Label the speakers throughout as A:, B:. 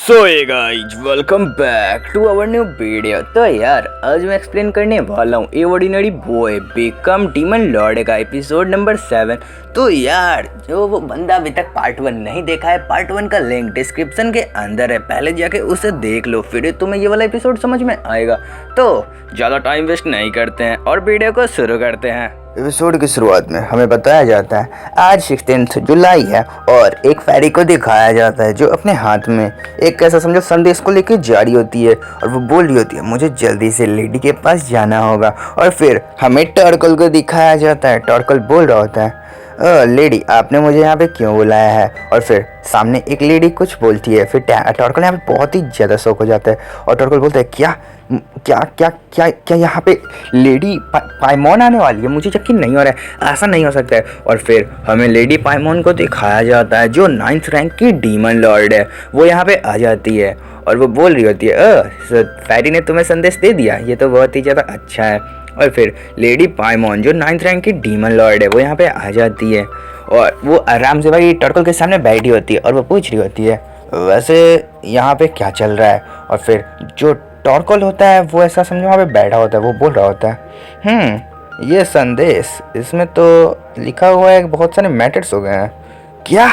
A: सो ये guys welcome back to our new video. तो यार आज मैं एक्सप्लेन करने वाला हूँ a ordinary boy become demon lord का एपिसोड नंबर 7। तो यार जो वो बंदा अभी तक पार्ट 1 नहीं देखा है, पार्ट 1 का लिंक डिस्क्रिप्शन के अंदर है, पहले जाके उसे देख लो, फिर तुम्हें ये वाला एपिसोड समझ में आएगा। तो ज़्यादा टाइम वेस्ट नहीं करते हैं और वीडियो को शुरू करते हैं।
B: एपिसोड की शुरुआत में हमें बताया जाता है आज 16 जुलाई है और एक फेरी को दिखाया जाता है जो अपने हाथ में एक ऐसा समझो संदेश को लेकर जा रही होती है और वो बोल रही होती है मुझे जल्दी से लेडी के पास जाना होगा। और फिर हमें टर्कल को दिखाया जाता है। टर्कल बोल रहा होता है लेडी आपने मुझे यहाँ पे क्यों बुलाया है। और फिर सामने एक लेडी कुछ बोलती है। फिर टर्कल यहाँ पे बहुत ही ज़्यादा शौक हो जाता है और टर्कल बोलता है क्या क्या क्या क्या क्या यहाँ पे लेडी पाइमोन आने वाली है, मुझे यकीन नहीं हो रहा है, ऐसा नहीं हो सकता है। और फिर हमें लेडी पाइमोन को दिखाया जाता है जो 9th रैंक की डीमन लॉर्ड है। वो यहाँ पे आ जाती है और वो बोल रही होती है फेरी ने तुम्हें संदेश दे दिया, ये तो बहुत ही ज़्यादा अच्छा है। और फिर लेडी पाइमोन जो 9th रैंक की डीमन लॉर्ड है वो यहाँ पे आ जाती है और वो आराम से भाई टर्कल के सामने बैठी होती है और वो पूछ रही होती है वैसे यहाँ पे क्या चल रहा है। और फिर जो टर्कल होता है वो ऐसा समझो वहाँ पे बैठा होता है, वो बोल रहा होता है ये संदेश इसमें तो लिखा हुआ है बहुत सारे मैटर्स हो गए हैं, क्या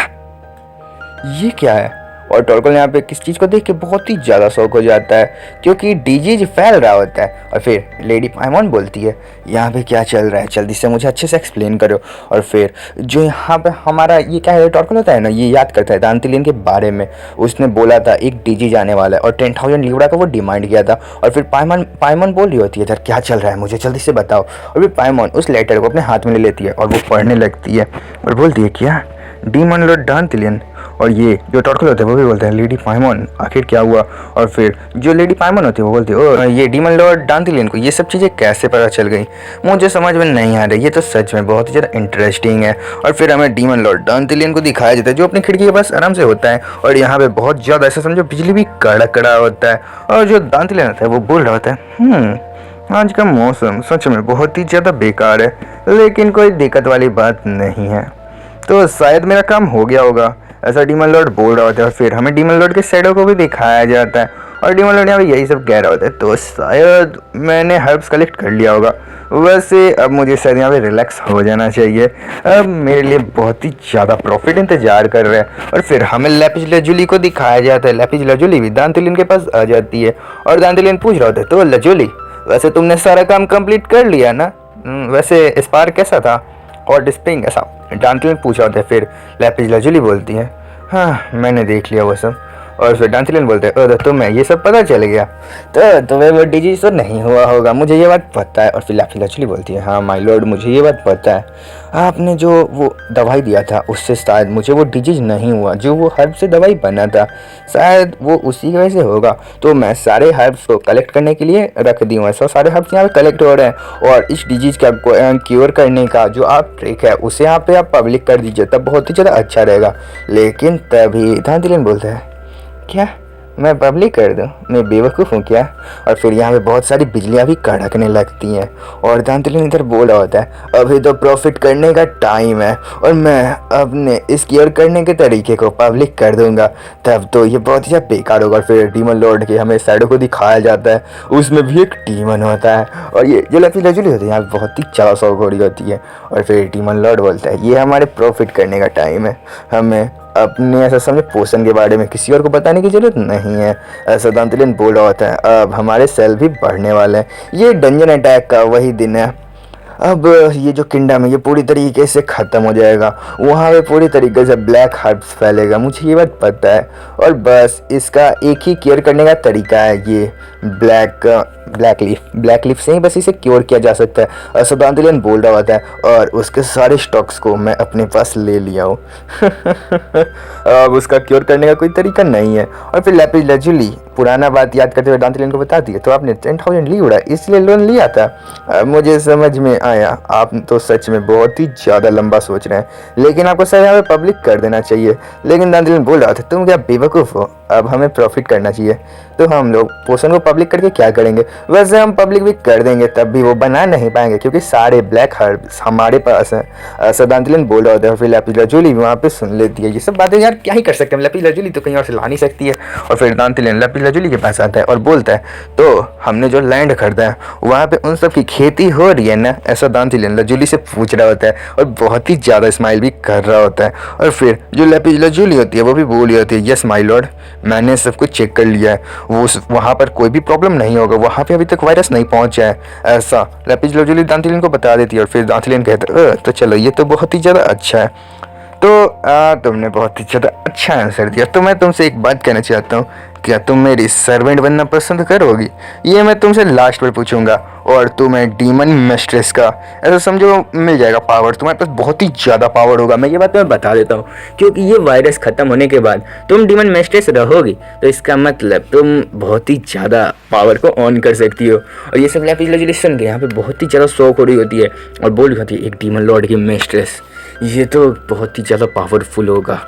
B: ये क्या है। और टर्कल यहाँ पे किस चीज़ को देख के बहुत ही ज़्यादा शौक हो जाता है क्योंकि डिजीज फैल रहा होता है। और फिर लेडी पाइमोन बोलती है यहाँ पे क्या चल रहा है, जल्दी से मुझे अच्छे से एक्सप्लेन करो। और फिर जो यहाँ पे हमारा ये क्या है टर्कल होता है ना, ये याद करता है दांतिलियन के बारे में। उसने बोला था एक डिजीज आने वाला है और 10,000 लिब्रा का वो डिमांड किया था। और फिर पाइमोन बोल रही होती है यार क्या चल रहा है, मुझे जल्दी से बताओ। और फिर पाइमोन उस लेटर को अपने हाथ में ले लेती है और वो पढ़ने लगती है और बोलती है क्या डीमन लॉर्ड दांतिलियन। और ये जो टर्कल होते हैं वो भी बोलते हैं लेडी पाइमोन आखिर क्या हुआ। और फिर जो लेडी पाइमोन होती है वो बोलती है ओ ये डीमन लॉर्ड दांतिलियन को ये सब चीज़ें कैसे पता चल गई, मुझे समझ में नहीं आ रही, ये तो सच में बहुत ही ज़्यादा इंटरेस्टिंग है। और फिर हमें डीमन लॉर्ड दांतिलियन को दिखाया जाता है जो अपनी खिड़की के पास आराम से होता है और यहाँ पे बहुत ज़्यादा ऐसा समझो बिजली भी कड़क कड़ा होता है। और जो दांतिलियन होता है वो बोल रहा होता है आज का मौसम सच में बहुत ही ज़्यादा बेकार है, लेकिन कोई दिक्कत वाली बात नहीं है, तो शायद मेरा काम हो गया होगा, ऐसा डीमन लॉर्ड बोल रहा होता है। और फिर हमें डीमन लॉर्ड के शैडो को भी दिखाया जाता है और डीमन लॉर्ड यहाँ पे यही सब कह रहा होता है तो शायद मैंने हर्ब्स कलेक्ट कर लिया होगा, वैसे अब मुझे शायद यहाँ पे रिलैक्स हो जाना चाहिए, अब मेरे लिए बहुत ही ज़्यादा प्रॉफिट इंतजार कर रहा है। और फिर हमें लैपिस लाजुली को दिखाया जाता है। लैपिस लाजुली भी दांतिलियन के पास आ जाती है और दांतिलियन पूछ रहा होता है तो लाजुली वैसे तुमने सारा काम कंप्लीट कर लिया ना, वैसे स्पार्क कैसा था और स्प्रिंग ऐसा दांतिलियन पूछा होता है। फिर लैपिस लाजुली बोलती है हाँ मैंने देख लिया वो सब। और फिर दांतिलियन बोलते हैं तुम्हें ये सब पता चल गया, तो तुम्हें वो डिजीज तो नहीं हुआ होगा, मुझे ये बात पता है। और फिर लैपिस लाजुली बोलती है हाँ माय लॉर्ड मुझे ये बात पता है, आपने जो वो दवाई दिया था उससे शायद मुझे वो डिजीज नहीं हुआ, जो वो हर्ब से दवाई बना था शायद वो उसी की वजह से होगा, तो मैं सारे हर्ब्स को कलेक्ट करने के लिए रख दी हूँ। ऐसा सारे हर्ब्स यहाँ पे कलेक्ट हो रहे हैं और इस डिजीज का क्योर करने का जो आप ट्रिक है उसे यहाँ पे आप पब्लिक कर दीजिए तब बहुत ही ज़्यादा अच्छा रहेगा। लेकिन तभी दांतिलियन बोलता है क्या मैं पब्लिक कर दूँ, मैं बेवकूफ़ हूँ क्या। और फिर यहाँ पे बहुत सारी बिजलियाँ भी कड़कने लगती हैं और दांतिलियन इधर बोल रहा होता है अभी तो प्रॉफिट करने का टाइम है और मैं अपने इस क्योर करने के तरीके को पब्लिक कर दूंगा, तब तो ये बहुत ही बेकार होगा। और फिर डीमन लॉर्ड के हमें शैडो को दिखाया जाता है, उसमें भी एक डीमन होता है और ये जो लैपिस लाजुली होती है यहाँ बहुत ही ज़्यादा शौक हो रही होती है। और फिर डीमन लॉर्ड बोलता है ये हमारे प्रॉफिट करने का टाइम है, हमें अपने ऐसा समझे पोषण के बारे में किसी और को बताने की जरूरत नहीं है, ऐसा दांतिलियन बोल रहा होता है। अब हमारे सेल भी बढ़ने वाले हैं, ये डंजन अटैक का वही दिन है, अब ये जो किंगडम है ये पूरी तरीके से ख़त्म हो जाएगा, वहाँ पे पूरी तरीके से ब्लैक हर्ब्स फैलेगा, मुझे ये बात पता है। और बस इसका एक ही केयर करने का तरीका है, ये ब्लैक लीफ से ही बस इसे क्योर किया जा सकता है, ऐसा दांतिलियन बोल रहा होता है। और उसके सारे स्टॉक्स को मैं अपने पास ले लिया हूँ अब उसका क्योर करने का कोई तरीका नहीं है। और फिर लैपिस लाजुली पुराना बात याद करते हुए दांतिलन को बता दिया, तो आपने 10,000 ली उड़ा इसलिए लोन लिया था। अब मुझे समझ में आया, आप तो सच में बहुत ही ज़्यादा लंबा सोच रहे हैं, लेकिन आपको सर यहाँ पे पब्लिक कर देना चाहिए। लेकिन दांतिलन बोल रहा था, तुम क्या बेवकूफ़ हो, अब हमें प्रॉफिट करना चाहिए। तो हम लोग पोषण को पब्लिक करके क्या करेंगे? वैसे हम पब्लिक भी कर देंगे, तब भी वो बना नहीं पाएंगे क्योंकि सारे ब्लैक हर्ब्स हमारे पास हैं। ऐसा दांतिलन बोल रहा था। फिर लैपिस लाजुली वहाँ पे सुन लेती है। ये सब बातें यार क्या ही कर सकते हैं, लैपिस लाजुली तो कहीं और से ला नहीं सकती है। और फिर दांतिलन लैपिस लाजुली के पास आता है और बोलता है, तो हमने जो लैंड खरीदा है वहाँ पे उन सब की खेती हो रही है ना? ऐसा दांतिलन लाजुली से पूछ रहा होता है और बहुत ही ज़्यादा स्माइल भी कर रहा होता है। और फिर जो लैपिस लाजुली होती है वो भी बोल रही होती है, यस माय लॉर्ड, मैंने सब कुछ चेक कर लिया है, वो वहाँ पर कोई भी प्रॉब्लम नहीं होगा, वहाँ पे अभी तक वायरस नहीं पहुँचा है। ऐसा लैपिस लाजुली दांतिलन को बता देती है। और फिर दांतिलन कहता है, तो चलो ये तो बहुत ही ज़्यादा अच्छा है। तो तुमने बहुत ही ज़्यादा अच्छा आंसर दिया। तो मैं तुमसे एक बात कहना चाहता हूँ, क्या तुम मेरी सर्वेंट बनना पसंद करोगी? ये मैं तुमसे लास्ट पर पूछूंगा। और तुम्हें डीमन मिस्ट्रेस का ऐसा समझो मिल जाएगा पावर, तुम्हारे पास बहुत ही ज़्यादा पावर होगा। मैं ये बात तुम्हें बता देता हूँ, क्योंकि ये वायरस ख़त्म होने के बाद तुम डीमन मिस्ट्रेस रहोगी, तो इसका मतलब तुम बहुत ही ज़्यादा पावर को ऑन कर सकती हो। और ये सब लैपिस लाजुली सुन के यहाँ पे बहुत ही ज़्यादा शौक हो रही होती है और बोल रही होती है, एक डीमन लॉर्ड की मिस्ट्रेस, ये तो बहुत ही ज़्यादा पावरफुल होगा,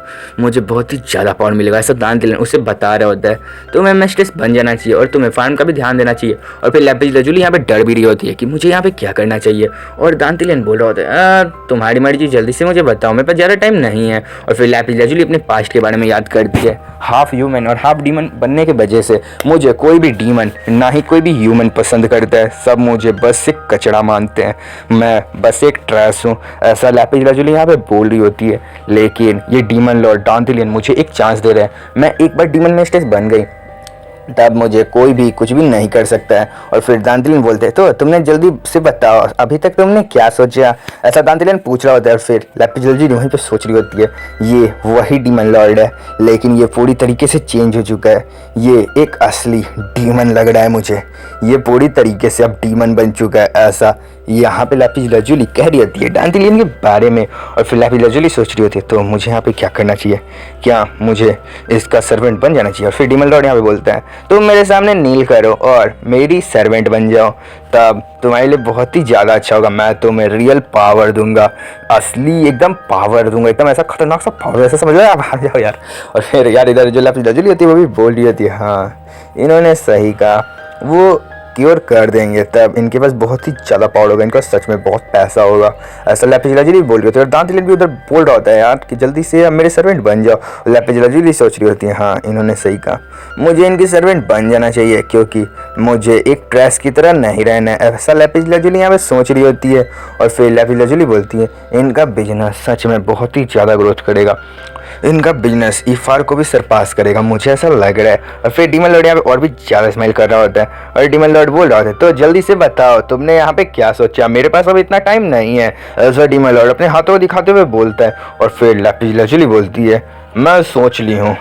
B: मुझे बहुत ही ज़्यादा पावर मिलेगा। ऐसा दांतिलन उसे बता रहा होता है। तुम्हें मिस्ट्रेस बन जाना चाहिए और तुम्हें फार्म का भी ध्यान देना चाहिए। और फिर लैपिस लाजुली यहाँ पे डर भी रही होती है कि मुझे यहाँ पे क्या करना चाहिए। और दांतिलन बोल रहा होता है, तुम्हारी मर्जी, जल्दी से मुझे बताओ, मेरे पास ज़्यादा टाइम नहीं है। और फिर लैपिस लाजुली अपने पास्ट के बारे में याद करती है। हाफ ह्यूमन और हाफ डीमन बनने की वजह से मुझे कोई भी डीमन ना ही कोई भी ह्यूमन पसंद करता है, सब मुझे बस एक कचरा मानते हैं, मैं बस एक ट्रैश हूँ। ऐसा लैपिस लाजुली यहाँ पे बोल रही होती है। लेकिन ये डीमन लॉर्ड दांतिलन मुझे एक चांस दे रहे हैं, मैं एक बार डीमन मिस्ट्रेस बन गई तब मुझे कोई भी कुछ भी नहीं कर सकता है। और फिर दांतिलन बोलते हैं, तो तुमने जल्दी से बताओ अभी तक तुमने क्या सोचा? ऐसा दांतिलन पूछ रहा होता है। और फिर लैपिस लाजुली वहीं पे सोच रही होती है, ये वही डीमन लॉर्ड है, लेकिन ये पूरी तरीके से चेंज हो चुका है, ये एक असली डीमन लग रहा है मुझे, ये पूरी तरीके से अब डीमन बन चुका है। ऐसा यहाँ पे लैपिस लाजुली कह रही होती है दांतिलन के बारे में। और फिर लैपिस लाजुली सोच रही होती है, तो मुझे यहाँ पे क्या करना चाहिए, क्या मुझे इसका सर्वेंट बन जाना चाहिए? और फिर डीमन लॉर्ड यहाँ पे बोलता है, तुम मेरे सामने नील करो और मेरी सर्वेंट बन जाओ, तब तुम्हारे लिए बहुत ही ज़्यादा अच्छा होगा। मैं तुम्हें रियल पावर दूंगा, असली एकदम पावर दूंगा, एकदम ऐसा खतरनाक सा पावर, ऐसा समझ लो आप, आ जाओ यार। और फिर यार इधर जो लैपिस लाजुली होती है वो भी बोल रही होती है, हाँ इन्होंने सही कहा, वो क्योर कर देंगे, तब इनके पास बहुत ही ज़्यादा पावर होगा, इनका सच में बहुत पैसा होगा। ऐसा लैपिस लाजुली बोल रही होती है। और दांतिलन भी उधर बोल रहा होता है, यार कि जल्दी से अब मेरे सर्वेंट बन जाओ। लैपिस लाजुली सोच रही होती है, हाँ इन्होंने सही कहा, मुझे इनकी सर्वेंट बन जाना चाहिए क्योंकि मुझे एक ट्रैश की तरह नहीं रहना है। ऐसा लैपिस लाजुली यहाँ पे सोच रही होती है। और फिर लैपिस लाजुली बोलती है, इनका बिजनेस सच में बहुत ही ज़्यादा ग्रोथ करेगा, इनका बिजनेस ईफार को भी सरपास करेगा, मुझे ऐसा लग रहा है। और फिर डीमन लॉर्ड यहाँ पे और भी ज़्यादा स्माइल कर रहा होता है। और डीमन लॉर्ड बोल रहा होता है, तो जल्दी से बताओ तुमने यहाँ पे क्या सोचा, मेरे पास अब इतना टाइम नहीं है। ऐसा डीमन लॉर्ड अपने हाथों को दिखाते हुए बोलता है। और फिर लैपिस लाजुली बोलती है, मैं सोच ली हूँ,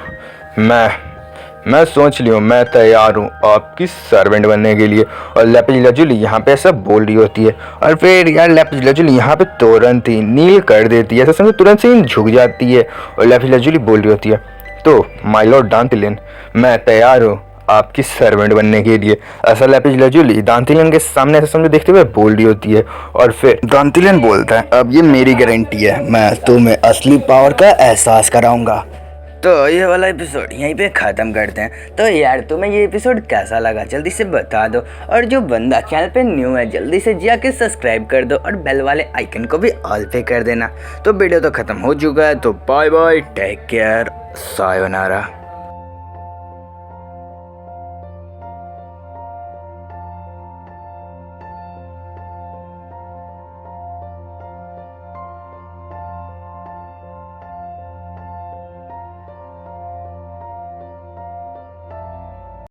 B: मैं सोच ली हूँ, मैं तैयार हूँ आपकी सर्वेंट बनने के लिए। और लैपिस लाजुली यहाँ पे ऐसा बोल रही होती है। और फिर यार लैपिस लाजुली यहाँ पे तुरंत ही नील कर देती है, ऐसा समझो तुरंत से ही झुक जाती है। और लैपिस लाजुली बोल रही होती है, तो माय लॉर्ड दांतिलन, मैं तैयार हूँ आपकी सर्वेंट बनने के लिए। ऐसा लैपिस लाजुली दांतिलन के सामने ऐसा समझो देखते हुए बोल रही होती है। और फिर दांतिलन बोलता है, अब ये मेरी गारंटी है, मैं तुम्हें असली पावर का एहसास कराऊंगा।
A: तो ये वाला एपिसोड यहीं पे ख़त्म करते हैं। तो यार तुम्हें ये एपिसोड कैसा लगा जल्दी से बता दो। और जो बंदा चैनल पे न्यू है जल्दी से जाके सब्सक्राइब कर दो और बेल वाले आइकन को भी ऑल पे कर देना। तो वीडियो तो ख़त्म हो चुका है, तो bye bye, take care, sayonara.